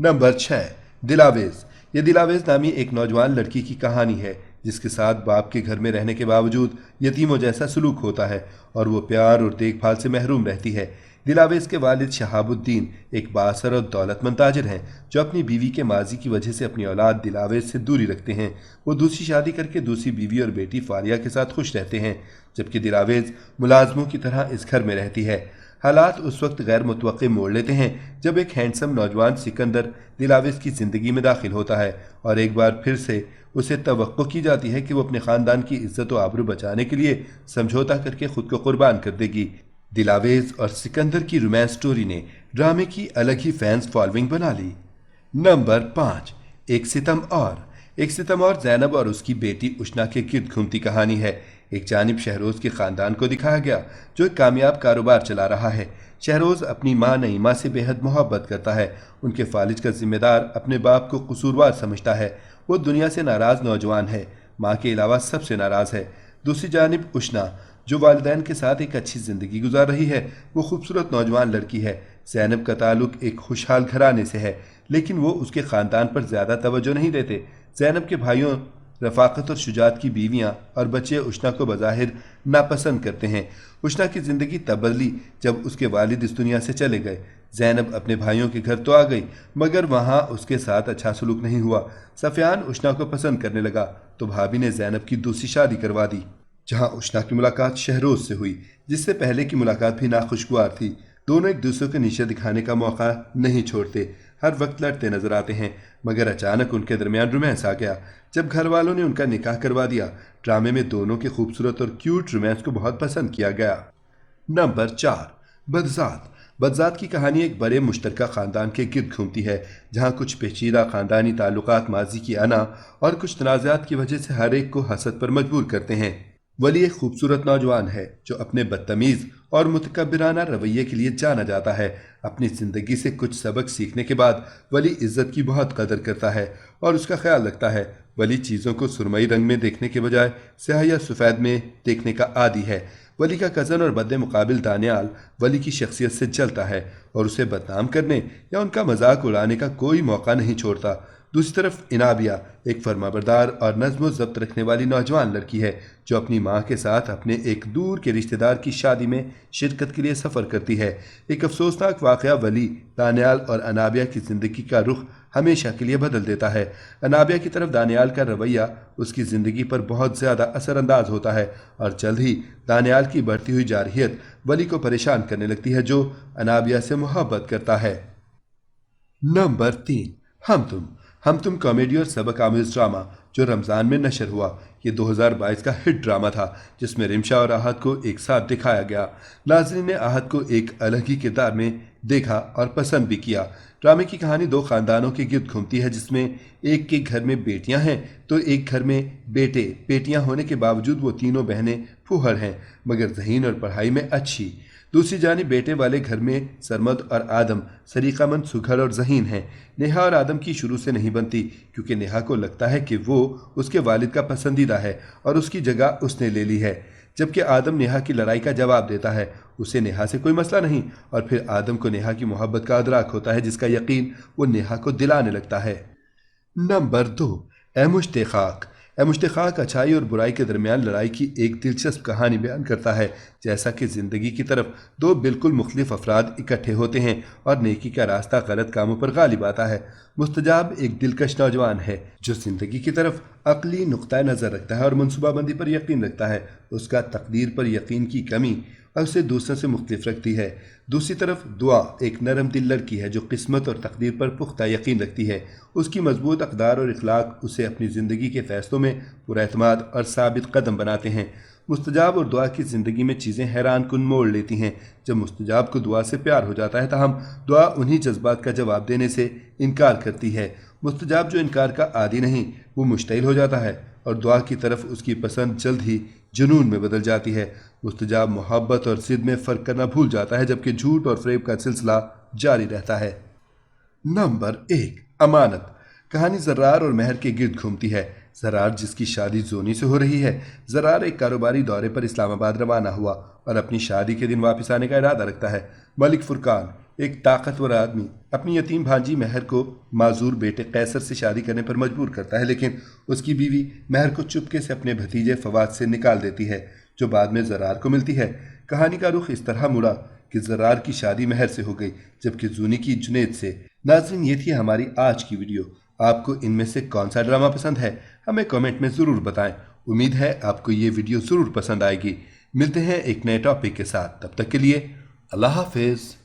Number 6, Dilawez. ये दिलावेज नामी एक नौजवान लड़की की कहानी है जिसके साथ बाप के घर में रहने के बावजूद यतीमों जैसा सलूक होता है और वो प्यार और देखभाल से महरूम रहती है। दिलावेज के वालिद शहाबुद्दीन एक बाअसर और दौलतमंद ताजिर हैं जो अपनी बीवी के माजी की वजह से अपनी औलाद दिलावेज से दूरी रखते हैं। वो दूसरी शादी करके दूसरी बीवी और बेटी फारिया के साथ खुश रहते हैं, जबकि दिलावेज मुलाजमों की तरह इस घर में रहती है। हालात उस वक्त गैर मुतवक्के मोड़ लेते हैं जब एक हैंडसम नौजवान सिकंदर दिलावेज की ज़िंदगी में दाखिल होता है और एक बार फिर से उसे तवक्को की जाती है कि वो अपने ख़ानदान की इज्जत और आबरू बचाने के लिए समझौता करके खुद को कुर्बान कर देगी। दिलावेज और सिकंदर की रोमांस स्टोरी ने ड्रामे की अलग ही फैंस फॉलोइंग बना ली। नंबर 5, एक सितम और जैनब और उसकी बेटी उशना के गिर्द घूमती कहानी है। एक जानिब शहरोज के ख़ानदान को दिखाया गया जो एक कामयाब कारोबार चला रहा है। शहरोज अपनी माँ नईमा से बेहद मोहब्बत करता है। उनके फालिज का जिम्मेदार अपने बाप को कसूरवार समझता है। वो दुनिया से नाराज़ नौजवान है, माँ के अलावा सबसे नाराज़ है। दूसरी जानिब उशना जो वालिदैन के साथ एक अच्छी ज़िंदगी गुजार रही है। वो खूबसूरत नौजवान लड़की है। ज़ैनब का ताल्लुक एक खुशहाल घराने से है, लेकिन वो उसके ख़ानदान पर ज़्यादा तवज्जो नहीं देते। ज़ैनब के भाइयों रफ़ाकत और शुजात की बीवियां और बच्चे उशना को बज़ाहिर नापसंद करते हैं। उशना की ज़िंदगी तब बदली जब उसके वालिद इस दुनिया से चले गए। ज़ैनब अपने भाइयों के घर तो आ गई, मगर वहाँ उसके साथ अच्छा सलूक नहीं हुआ। सफ़ियान उशना को पसंद करने लगा तो भाभी ने ज़ैनब की दूसरी शादी करवा दी, जहाँ उशना की मुलाकात शहरोज से हुई, जिससे पहले की मुलाकात भी नाखुशगवार थी। दोनों एक दूसरे को नीचे दिखाने का मौका नहीं छोड़ते, हर वक्त लड़ते नजर आते हैं, मगर अचानक उनके दरमियान रोमांस आ गया जब घर वालों ने उनका निकाह करवा दिया। ड्रामे में दोनों के खूबसूरत और क्यूट रोमांस को बहुत पसंद किया गया। नंबर 4, बदजात। बदजात की कहानी एक बड़े मुश्तरका ख़ानदान के गिर्द घूमती है, जहाँ कुछ पेचीदा ख़ानदानी ताल्लुकात माजी की अना और कुछ तनाज़ात की वजह से हर एक को हसद पर मजबूर करते हैं। वली एक खूबसूरत नौजवान है जो अपने बदतमीज़ और मुतकब्बिराना रवैये के लिए जाना जाता है। अपनी ज़िंदगी से कुछ सबक सीखने के बाद वली इज़्ज़त की बहुत कदर करता है और उसका ख्याल रखता है। वली चीज़ों को सुरमई रंग में देखने के बजाय स्याह या सफ़ेद में देखने का आदी है। वली का कज़न और बद्दे मुकाबिल दानियाल वली की शख्सियत से जलता है और उसे बदनाम करने या उनका मजाक उड़ाने का कोई मौका नहीं छोड़ता। दूसरी तरफ इनाबिया एक फरमाबरदार और नज़्म व ज़ब्त रखने वाली नौजवान लड़की है जो अपनी माँ के साथ अपने एक दूर के रिश्तेदार की शादी में शिरकत के लिए सफ़र करती है। एक अफसोसनाक वाक़या वली, दानियाल और अनाबिया की ज़िंदगी का रुख हमेशा के लिए बदल देता है। अनाबिया की तरफ दानियाल का रवैया उसकी ज़िंदगी पर बहुत ज़्यादा असरअंदाज होता है और जल्द ही दानियाल की बढ़ती हुई जारहियत वली को परेशान करने लगती है जो अनाबिया से मोहब्बत करता है। नंबर 3, हम तुम कॉमेडी और सबक आमेज ड्रामा जो रमज़ान में नशर हुआ। ये 2022 का हिट ड्रामा था जिसमें रिमशा और आहत को एक साथ दिखाया गया। नाज़रीन ने आहत को एक अलग ही किरदार में देखा और पसंद भी किया। ड्रामे की कहानी दो ख़ानदानों के गिर्द घूमती है जिसमें एक के घर में बेटियां हैं तो एक घर में बेटे। बेटियां होने के बावजूद वो तीनों बहनें फूहड़ हैं, मगर ज़हीन और पढ़ाई में अच्छी। दूसरी जानिब बेटे वाले घर में सरमद और आदम सरीकामंद, सुघड़ और ज़हीन हैं। नेहा और आदम की शुरू से नहीं बनती क्योंकि नेहा को लगता है कि वो उसके वालिद का पसंदीदा है और उसकी जगह उसने ले ली है, जबकि आदम नेहा की लड़ाई का जवाब देता है। उसे नेहा से कोई मसला नहीं और फिर आदम को नेहा की मोहब्बत का अदराक होता है जिसका यकीन वो नेहा को दिलाने लगता है। नंबर 2, ए मुश्ताक। ए मुश्ताक अच्छाई और बुराई के दरमियान लड़ाई की एक दिलचस्प कहानी बयान करता है। जैसा कि ज़िंदगी की तरफ दो बिल्कुल मुख्तलिफ अफराद इकट्ठे होते हैं और नेकी का रास्ता गलत कामों पर गालिब आता है। मुस्तजाब एक दिलकश नौजवान है जो ज़िंदगी की तरफ अक्ली नुक्ता नज़र रखता है और मनसूबाबंदी पर यकीन रखता है। उसका तकदीर पर यकीन की कमी और उसे दूसरों से मुख्तलिफ रखती है। दूसरी तरफ दुआ एक नरम दिल लड़की है जो किस्मत और तकदीर पर पुख्ता यकीन रखती है। उसकी मजबूत अक़दार और इखलाक उसे अपनी ज़िंदगी के फ़ैसलों में पुरएतमाद और साबित कदम बनाते हैं। मुस्तजाब और दुआ की ज़िंदगी में चीज़ें हैरान कुन मोड़ लेती हैं। जब मुस्तजाब को दुआ से प्यार हो जाता है ताहम दुआ उन्हीं जज्बात का जवाब देने से इनकार करती है। मुस्तजाब जो इनकार का आदी नहीं, वो मुश्तइल हो जाता है और दुआ की तरफ उसकी पसंद जल्द ही जुनून में बदल जाती है। मुस्तजाब मोहब्बत और ज़िद में फ़र्क करना भूल जाता है जबकि झूठ और फ़रेब का सिलसिला जारी रहता है। नंबर 1, अमानत। कहानी ज़र्रार और महर के गिर्द घूमती है। ज़र्रार जिसकी शादी जोनी से हो रही है। ज़र्रार एक कारोबारी दौरे पर इस्लामाबाद रवाना हुआ और अपनी शादी के दिन वापस आने का इरादा रखता है। मलिक फुरकान ایک طاقتور آدمی اپنی یتیم بھانجی مہر کو معذور بیٹے قیصر سے شادی کرنے پر مجبور کرتا ہے، لیکن اس کی بیوی مہر کو چپکے سے اپنے بھتیجے فواد سے نکال دیتی ہے، جو بعد میں زرار کو ملتی ہے۔ کہانی کا رخ اس طرح مڑا کہ زرار کی شادی مہر سے ہو گئی، جبکہ زونی کی جنید سے۔ ناظرین، یہ تھی ہماری آج کی ویڈیو۔ آپ کو ان میں سے کون سا ڈرامہ پسند ہے؟ ہمیں کمنٹ میں ضرور بتائیں۔ امید ہے آپ کو یہ ویڈیو ضرور پسند آئے گی۔ ملتے ہیں ایک نئے ٹاپک کے ساتھ، تب تک کے لیے اللہ حافظ۔